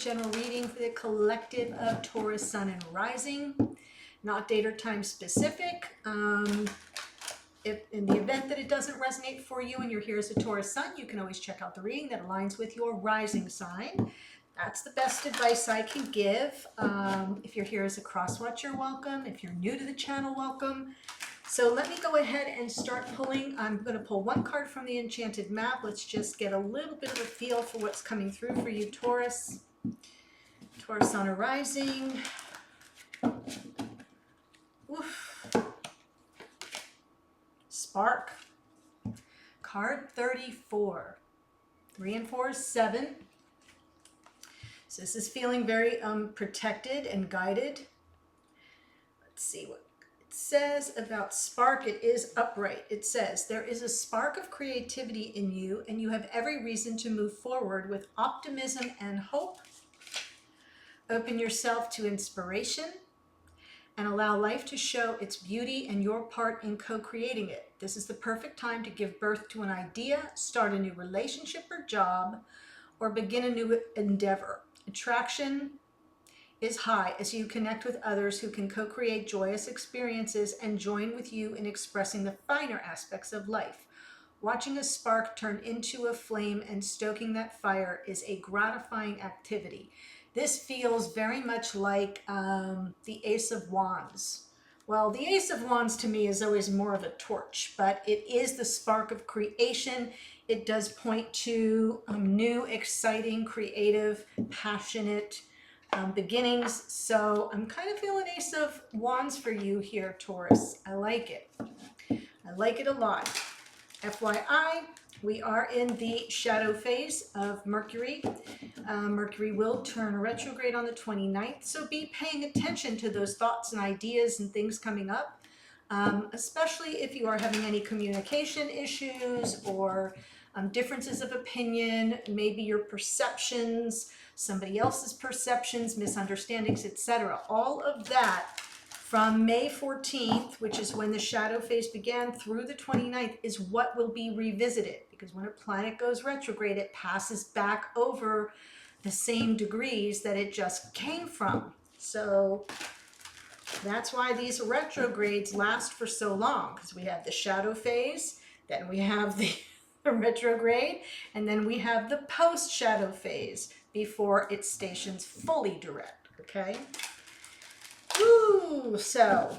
general reading for the collective of Taurus, Sun, and Rising. Not date or time specific. If in the event that it doesn't resonate for you and you're here as a Taurus Sun, you can always check out the reading that aligns with your rising sign. That's the best advice I can give. If you're here as a cross-watcher, welcome. If you're new to the channel, welcome. So let me go ahead and start pulling. I'm going to pull one card from the Enchanted Map. Let's just get a little bit of a feel for what's coming through for you, Taurus. Taurus Sun or Rising. Oof. Spark. Card 34. 3 and 4 is 7. So this is feeling very protected and guided. Let's see what it says about spark. It is upright. It says, there is a spark of creativity in you and you have every reason to move forward with optimism and hope. Open yourself to inspiration and allow life to show its beauty and your part in co-creating it. This is the perfect time to give birth to an idea, start a new relationship or job, or begin a new endeavor. Attraction is high as you connect with others who can co-create joyous experiences and join with you in expressing the finer aspects of life. Watching a spark turn into a flame and stoking that fire is a gratifying activity. This feels very much like the Ace of Wands. Well, the Ace of Wands to me is always more of a torch, but it is the spark of creation. It does point to new, exciting, creative, passionate beginnings. So I'm kind of feeling Ace of Wands for you here, Taurus. I like it. I like it a lot. FYI, we are in the shadow phase of Mercury. Mercury will turn retrograde on the 29th, so be paying attention to those thoughts and ideas and things coming up, especially if you are having any communication issues or differences of opinion, maybe your perceptions, somebody else's perceptions, misunderstandings, etc. All of that from May 14th, which is when the shadow phase began, through the 29th is what will be revisited, because when a planet goes retrograde, it passes back over the same degrees that it just came from. So that's why these retrogrades last for so long, because we have the shadow phase, then we have the retrograde, and then we have the post-shadow phase before it stations fully direct, okay? Ooh, so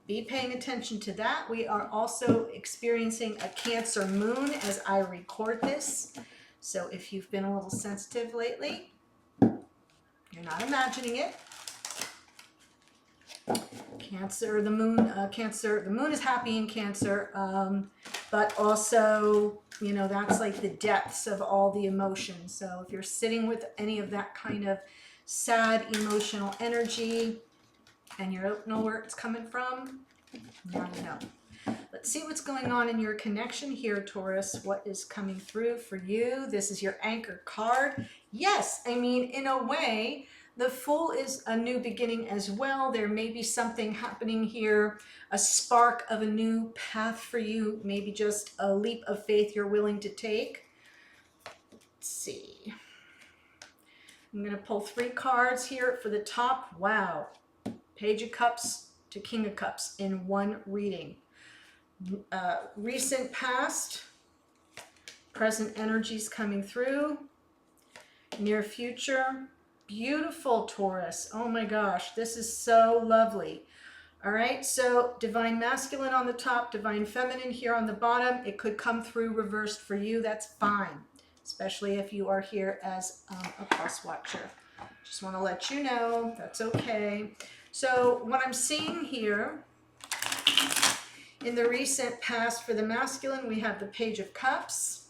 be paying attention to that. We are also experiencing a Cancer moon as I record this. So if you've been a little sensitive lately, you're not imagining it. Cancer, the moon, the moon is happy in Cancer, but also, you know, that's like the depths of all the emotions. So if you're sitting with any of that kind of sad emotional energy, and you don't know where it's coming from, now you know. Let's see what's going on in your connection here, Taurus. What is coming through for you? This is your anchor card. Yes, I mean, in a way, the Fool is a new beginning as well. There may be something happening here, a spark of a new path for you, maybe just a leap of faith you're willing to take. Let's see. I'm going to pull 3 cards here for the top. Wow. Page of Cups to King of Cups in one reading. Recent past, present energies coming through, near future. Beautiful, Taurus. Oh my gosh, this is so lovely. All right, so Divine Masculine on the top, Divine Feminine here on the bottom. It could come through reversed for you. That's fine, especially if you are here as a cross watcher. Just want to let you know that's okay. So what I'm seeing here in the recent past for the masculine, we have the Page of Cups,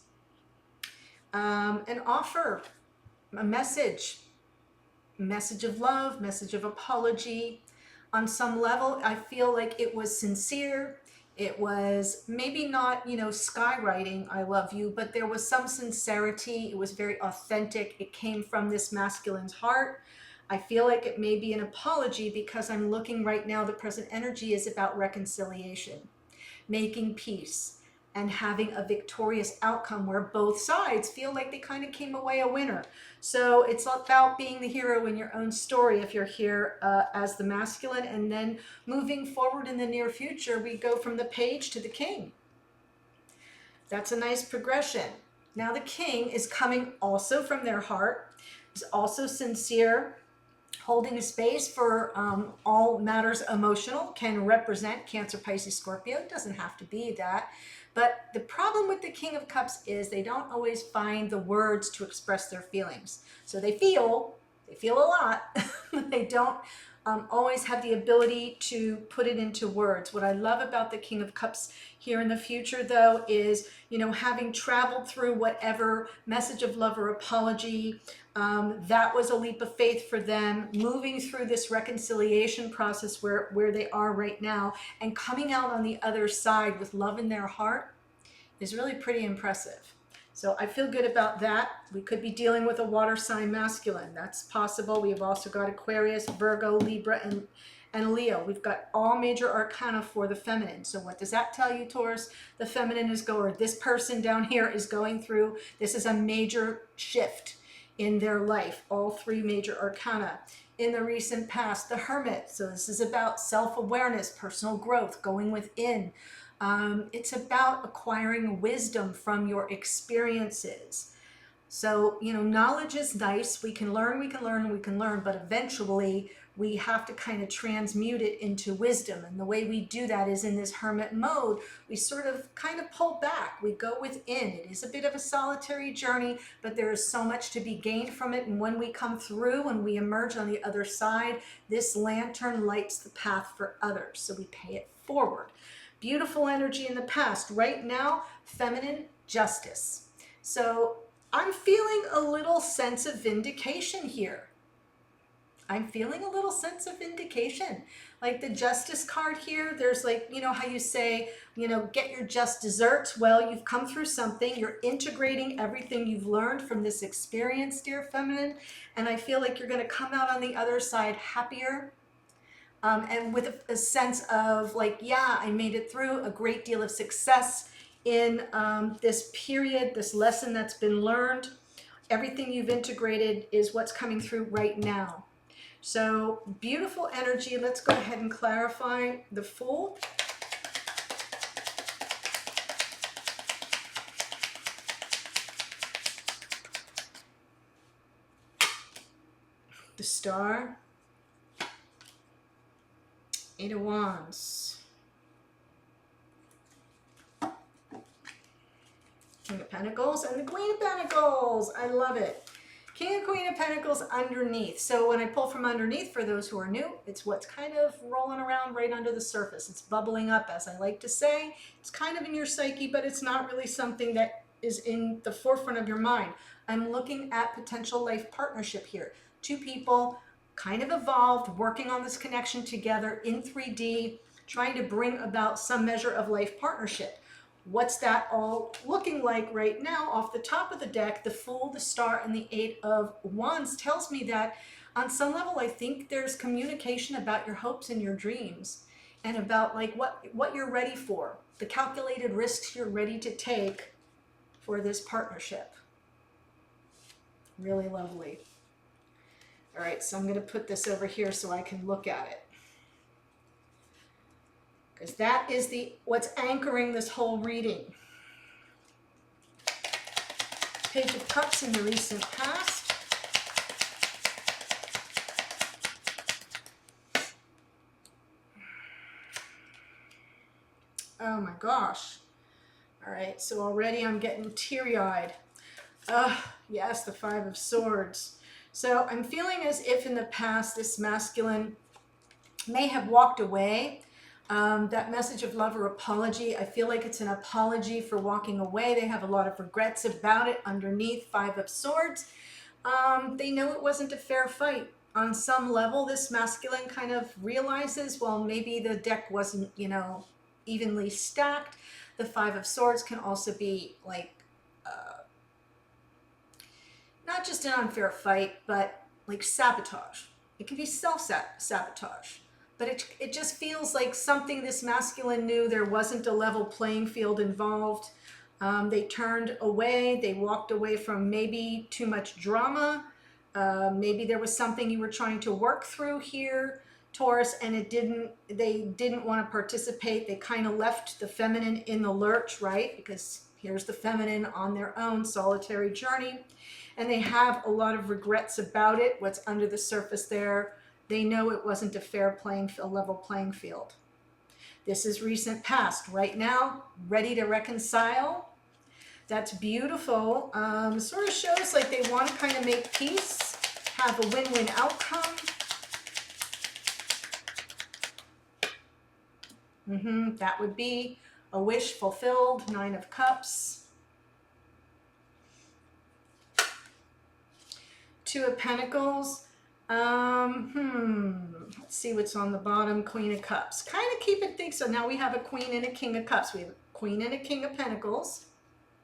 an offer, a message of love, message of apology. On some level, I feel like it was sincere. It was maybe not, you know, skywriting, I love you, but there was some sincerity. It was very authentic. It came from this masculine's heart. I feel like it may be an apology because I'm looking right now, the present energy is about reconciliation, making peace, and having a victorious outcome where both sides feel like they kind of came away a winner. So it's about being the hero in your own story if you're here as the masculine. And then moving forward in the near future, we go from the page to the king. That's a nice progression. Now the king is coming also from their heart, is also sincere, holding a space for all matters emotional, can represent Cancer, Pisces, Scorpio. It doesn't have to be that. But the problem with the King of Cups is they don't always find the words to express their feelings. So they feel a lot, but they don't always have the ability to put it into words. What I love about the King of Cups here in the future, though, is, you know, having traveled through whatever message of love or apology, that was a leap of faith for them, moving through this reconciliation process where they are right now, and coming out on the other side with love in their heart is really pretty impressive. So I feel good about that. We could be dealing with a water sign masculine. That's possible. We've also got Aquarius, Virgo, Libra, and Leo. We've got all major arcana for the feminine. So what does that tell you, Taurus? The feminine is going, or this person down here is going through, this is a major shift in their life. All three major arcana. In the recent past, the Hermit. So this is about self-awareness, personal growth, going within. It's about acquiring wisdom from your experiences. So, you know, knowledge is nice. We can learn, but eventually we have to kind of transmute it into wisdom. And the way we do that is in this hermit mode. We sort of kind of pull back. We go within. It is a bit of a solitary journey, but there is so much to be gained from it. And when we come through, when we emerge on the other side, this lantern lights the path for others. So we pay it forward. Beautiful energy in the past. Right now, feminine justice. So I'm feeling a little sense of vindication here. I'm feeling a little sense of vindication. Like the justice card here, there's like, you know how you say, you know, get your just desserts. Well, you've come through something. You're integrating everything you've learned from this experience, dear feminine. And I feel like you're going to come out on the other side happier. And with a sense of like, yeah, I made it through, a great deal of success in this period, this lesson that's been learned. Everything you've integrated is what's coming through right now. So beautiful energy. Let's go ahead and clarify the Fool. The Star. Eight of Wands. King of Pentacles and the Queen of Pentacles. I love it. King and Queen of Pentacles underneath. So when I pull from underneath, for those who are new, it's what's kind of rolling around right under the surface. It's bubbling up, as I like to say. It's kind of in your psyche, but it's not really something that is in the forefront of your mind. I'm looking at potential life partnership here. Two people kind of evolved, working on this connection together in 3D, trying to bring about some measure of life partnership. What's that all looking like right now? Off the top of the deck, the Fool, the Star, and the Eight of Wands tells me that on some level, I think there's communication about your hopes and your dreams and about like what you're ready for, the calculated risks you're ready to take for this partnership. Really lovely. All right, so I'm going to put this over here so I can look at it. Because that is what's anchoring this whole reading. Page of Cups in the recent past. Oh my gosh. All right, so already I'm getting teary-eyed. Yes, the Five of Swords. So I'm feeling as if in the past this masculine may have walked away. That message of love or apology, I feel like it's an apology for walking away. They have a lot of regrets about it underneath. Five of Swords. They know it wasn't a fair fight. On some level, this masculine kind of realizes, well, maybe the deck wasn't, you know, evenly stacked. The Five of Swords can also be like, not just an unfair fight, but like sabotage. It can be self-sabotage. but it just feels like something this masculine knew there wasn't a level playing field involved. They turned away. They walked away from maybe too much drama. Maybe there was something you were trying to work through here, Taurus, and they didn't want to participate. They kind of left the feminine in the lurch, right? Because here's the feminine on their own solitary journey. And they have a lot of regrets about it, what's under the surface there. They know it wasn't a level playing field. This is recent past. Right now, ready to reconcile. That's beautiful. Sort of shows like they want to kind of make peace, have a win-win outcome. That would be a wish fulfilled, 9 of Cups. 2 of Pentacles. Let's see what's on the bottom. Queen of Cups. Kind of keep it thick. So now we have a Queen and a King of Cups. We have a Queen and a King of Pentacles,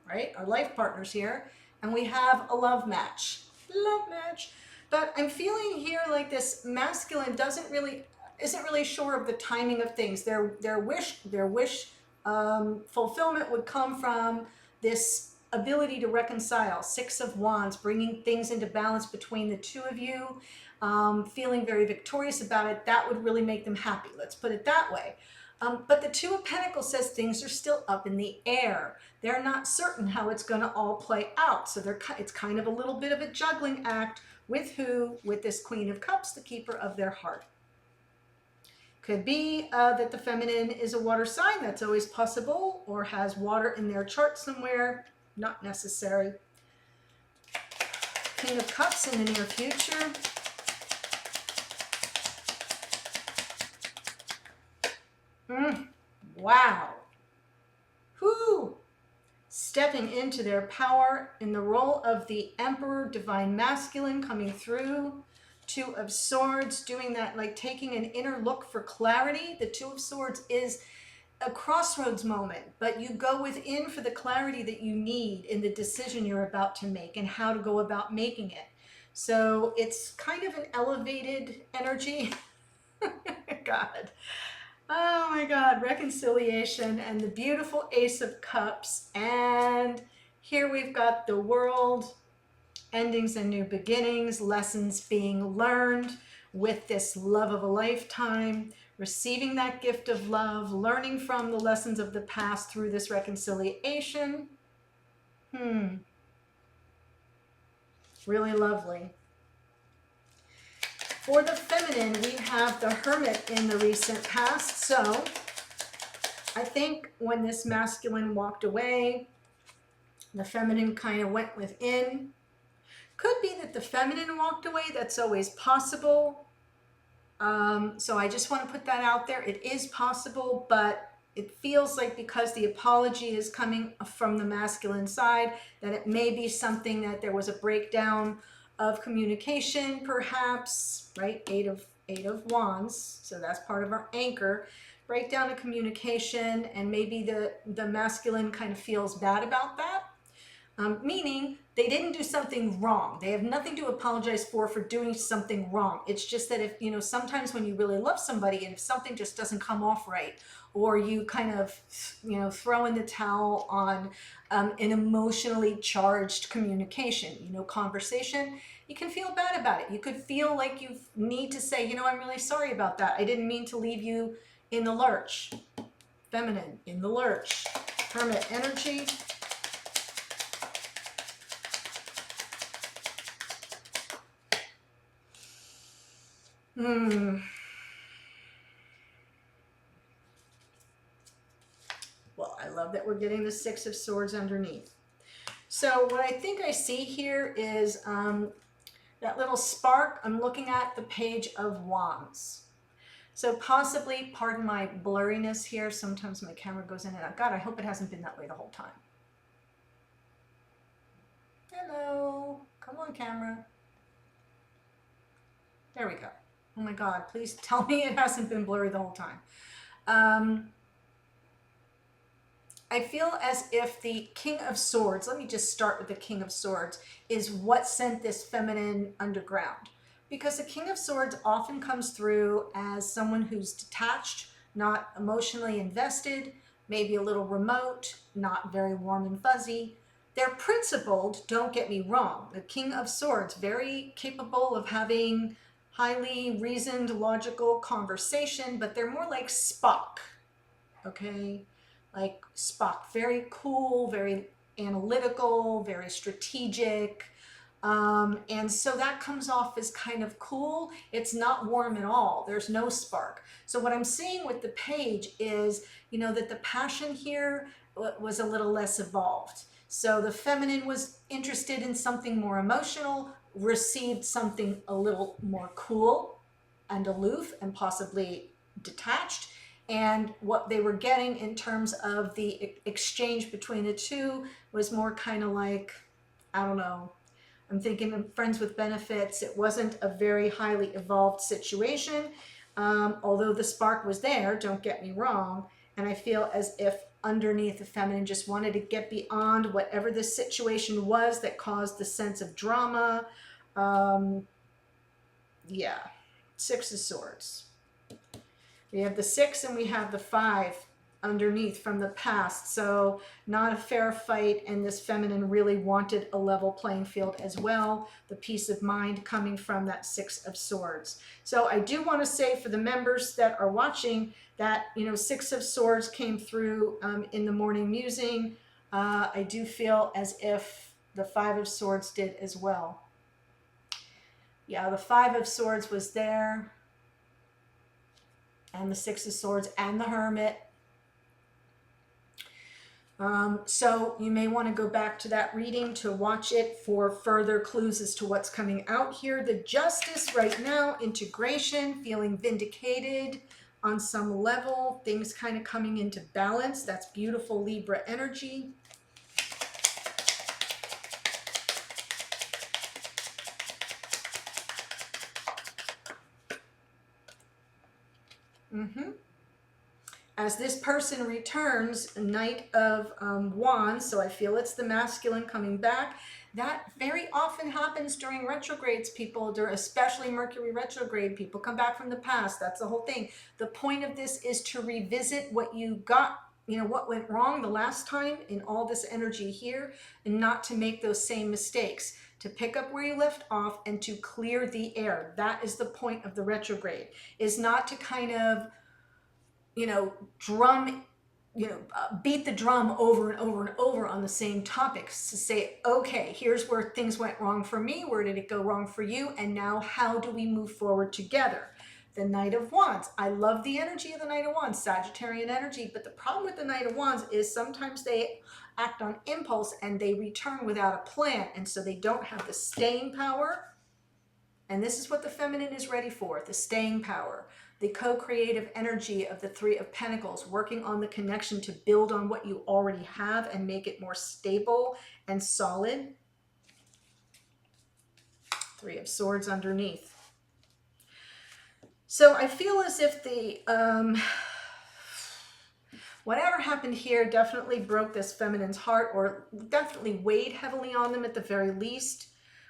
right? Our life partners here. And we have a love match. Love match. But I'm feeling here like this masculine isn't really sure of the timing of things. Their wish fulfillment would come from this ability to reconcile. 6 of Wands, bringing things into balance between the two of you, feeling very victorious about it. That would really make them happy. Let's put it that way. But the 2 of Pentacles says things are still up in the air. They're not certain how it's going to all play out. So it's kind of a little bit of a juggling act with who? With this Queen of Cups, the keeper of their heart. Could be that the feminine is a water sign. That's always possible, or has water in their chart somewhere. Not necessary. King of Cups in the near future. Wow. Whoo. Stepping into their power in the role of the Emperor, Divine Masculine coming through. 2 of Swords, doing that, like taking an inner look for clarity. The 2 of Swords is a crossroads moment, but you go within for the clarity that you need in the decision you're about to make and how to go about making it. So it's kind of an elevated energy. God. Oh my God, reconciliation and the beautiful Ace of Cups. And here we've got the World, endings and new beginnings, lessons being learned with this love of a lifetime. Receiving that gift of love, learning from the lessons of the past through this reconciliation. Really lovely. For the feminine, we have the Hermit in the recent past. So I think when this masculine walked away, the feminine kind of went within. Could be that the feminine walked away. That's always possible. So I just want to put that out there. It is possible, but it feels like because the apology is coming from the masculine side, that it may be something that there was a breakdown of communication, perhaps, right? 8 of Wands. So that's part of our anchor. Breakdown of communication, and maybe the masculine kind of feels bad about that. Meaning they didn't do something wrong. They have nothing to apologize for doing something wrong. It's just that if, sometimes when you really love somebody and if something just doesn't come off right, or you kind of, throw in the towel on an emotionally charged communication, conversation, you can feel bad about it. You could feel like you need to say, I'm really sorry about that. I didn't mean to leave you in the lurch. Feminine, in the lurch. Hermit energy. Well, I love that we're getting the 6 of Swords underneath. So what I think I see here is that little spark. I'm looking at the Page of Wands. So possibly, pardon my blurriness here. Sometimes my camera goes in and out. God, I hope it hasn't been that way the whole time. Hello. Come on, camera. There we go. Oh my God, please tell me it hasn't been blurry the whole time. I feel as if the King of Swords, let me just start with the King of Swords, is what sent this feminine underground. because the King of Swords often comes through as someone who's detached, not emotionally invested, maybe a little remote, not very warm and fuzzy. They're principled, don't get me wrong. The King of Swords, very capable of having highly reasoned, logical conversation, but they're more like Spock, okay? Like Spock, very cool, very analytical, very strategic. And so that comes off as kind of cool. It's not warm at all. There's no spark. So what I'm seeing with the page is, you know, that the passion here was a little less evolved. So the feminine was interested in something more emotional, received something a little more cool and aloof and possibly detached. And what they were getting in terms of the exchange between the two was more kind of like, I don't know, I'm thinking of Friends with Benefits. It wasn't a very highly evolved situation, although the spark was there, don't get me wrong. And I feel as if underneath the feminine just wanted to get beyond whatever the situation was that caused the sense of drama. Yeah, Six of Swords. We have the 6 and we have the 5 underneath from the past. So not a fair fight, and this feminine really wanted a level playing field as well. The peace of mind coming from that 6 of Swords. So I do want to say for the members that are watching that, you know, 6 of Swords came through in the morning musing. I do feel as if the 5 of Swords did as well. Yeah, the 5 of Swords was there, and the 6 of Swords and the Hermit. So you may want to go back to that reading to watch it for further clues as to what's coming out here. The Justice right now, integration, feeling vindicated on some level, things kind of coming into balance. That's beautiful Libra energy. As this person returns, Knight of Wands, so I feel it's the masculine coming back. That very often happens during retrogrades, people, especially Mercury retrograde. People come back from the past. That's the whole thing. The point of this is to revisit what you got, you know, what went wrong the last time in all this energy here, and not to make those same mistakes. To pick up where you left off and to clear the air. That is the point of the retrograde, is not to kind of, you know, beat the drum over and over and over on the same topics, to say, okay, here's where things went wrong for me, where did it go wrong for you, and now how do we move forward together? The Knight of Wands, I love the energy of the Knight of Wands, Sagittarian energy, but the problem with the Knight of Wands is sometimes they act on impulse and they return without a plan, and so they don't have the staying power. And this is what the feminine is ready for, the staying power, the co-creative energy of the 3 of Pentacles, working on the connection to build on what you already have and make it more stable and solid. 3 of Swords underneath. So I feel as if the, whatever happened here definitely broke this feminine's heart, or definitely weighed heavily on them at the very least.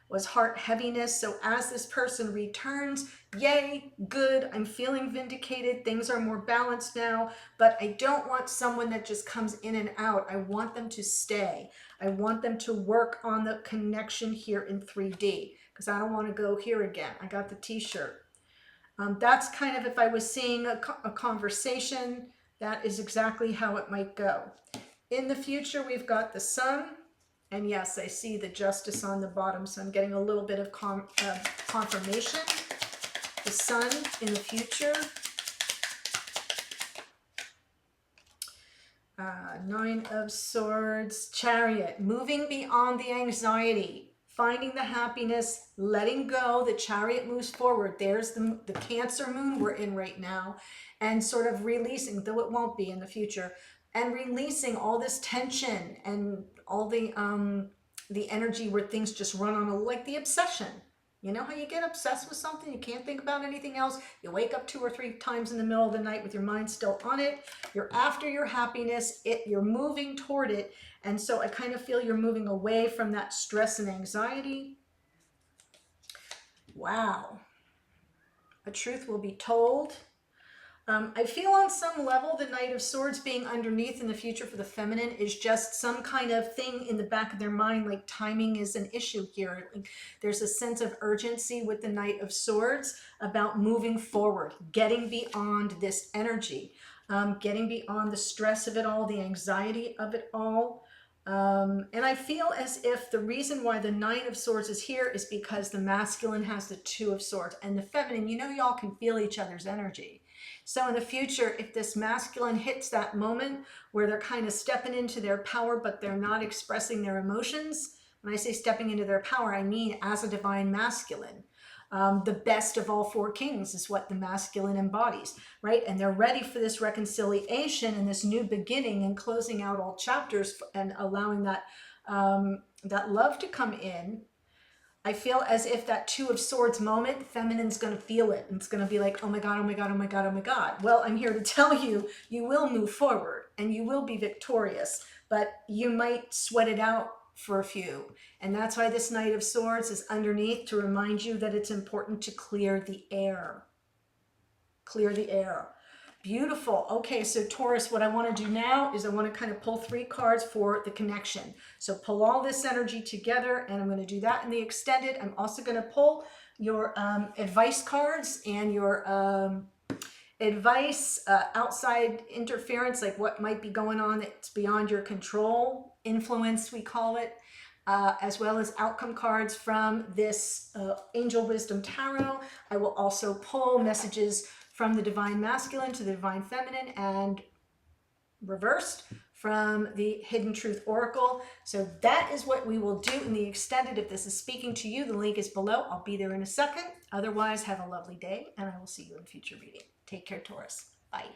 Was heart heaviness. So as this person returns, yay, good, I'm feeling vindicated, things are more balanced now, but I don't want someone that just comes in and out. I want them to stay. I want them to work on the connection here in 3D, because I don't want to go here again. I got the t-shirt. That's kind of, if I was seeing a conversation, that is exactly how it might go. In the future, we've got the Sun. And yes, I see the Justice on the bottom, so I'm getting a little bit of confirmation. The Sun in the future. 9 of Swords, Chariot, moving beyond the anxiety, finding the happiness, letting go. The Chariot moves forward. There's the Cancer moon we're in right now, and sort of releasing, though it won't be in the future, and releasing all this tension and all the energy where things just run on like the obsession. You know how you get obsessed with something, you can't think about anything else, you wake up 2 or 3 times in the middle of the night with your mind still on it, you're after your happiness, you're moving toward it, and so I kind of feel you're moving away from that stress and anxiety. Wow. A truth will be told. I feel on some level the Knight of Swords being underneath in the future for the feminine is just some kind of thing in the back of their mind, like timing is an issue here. Like there's a sense of urgency with the Knight of Swords about moving forward, getting beyond this energy, getting beyond the stress of it all, the anxiety of it all. And I feel as if the reason why the Nine of Swords is here is because the masculine has the Two of Swords and the feminine, you know, y'all can feel each other's energy. So in the future, if this masculine hits that moment where they're kind of stepping into their power, but they're not expressing their emotions, when I say stepping into their power, I mean as a divine masculine. The best of all four kings is what the masculine embodies, right? And they're ready for this reconciliation and this new beginning and closing out all chapters and allowing that, that love to come in. I feel as if that Two of Swords moment, feminine's going to feel it. And it's going to be like, oh my God, oh my God, oh my God, oh my God. Well, I'm here to tell you, you will move forward and you will be victorious, but you might sweat it out for a few. And that's why this Knight of Swords is underneath to remind you that it's important to clear the air. Clear the air. Beautiful. Okay, so Taurus, what I want to do now is I want to kind of pull 3 cards for the connection. So pull all this energy together, and I'm going to do that in the extended. I'm also going to pull your advice cards and your advice, outside interference, like what might be going on that's beyond your control, influence we call it, as well as outcome cards from this Angel Wisdom Tarot. I will also pull messages from the Divine Masculine to the Divine Feminine and reversed from the Hidden Truth Oracle. So that is what we will do in the extended. If this is speaking to you, the link is below. I'll be there in a second. Otherwise, have a lovely day, and I will see you in future reading. Take care, Taurus. Bye.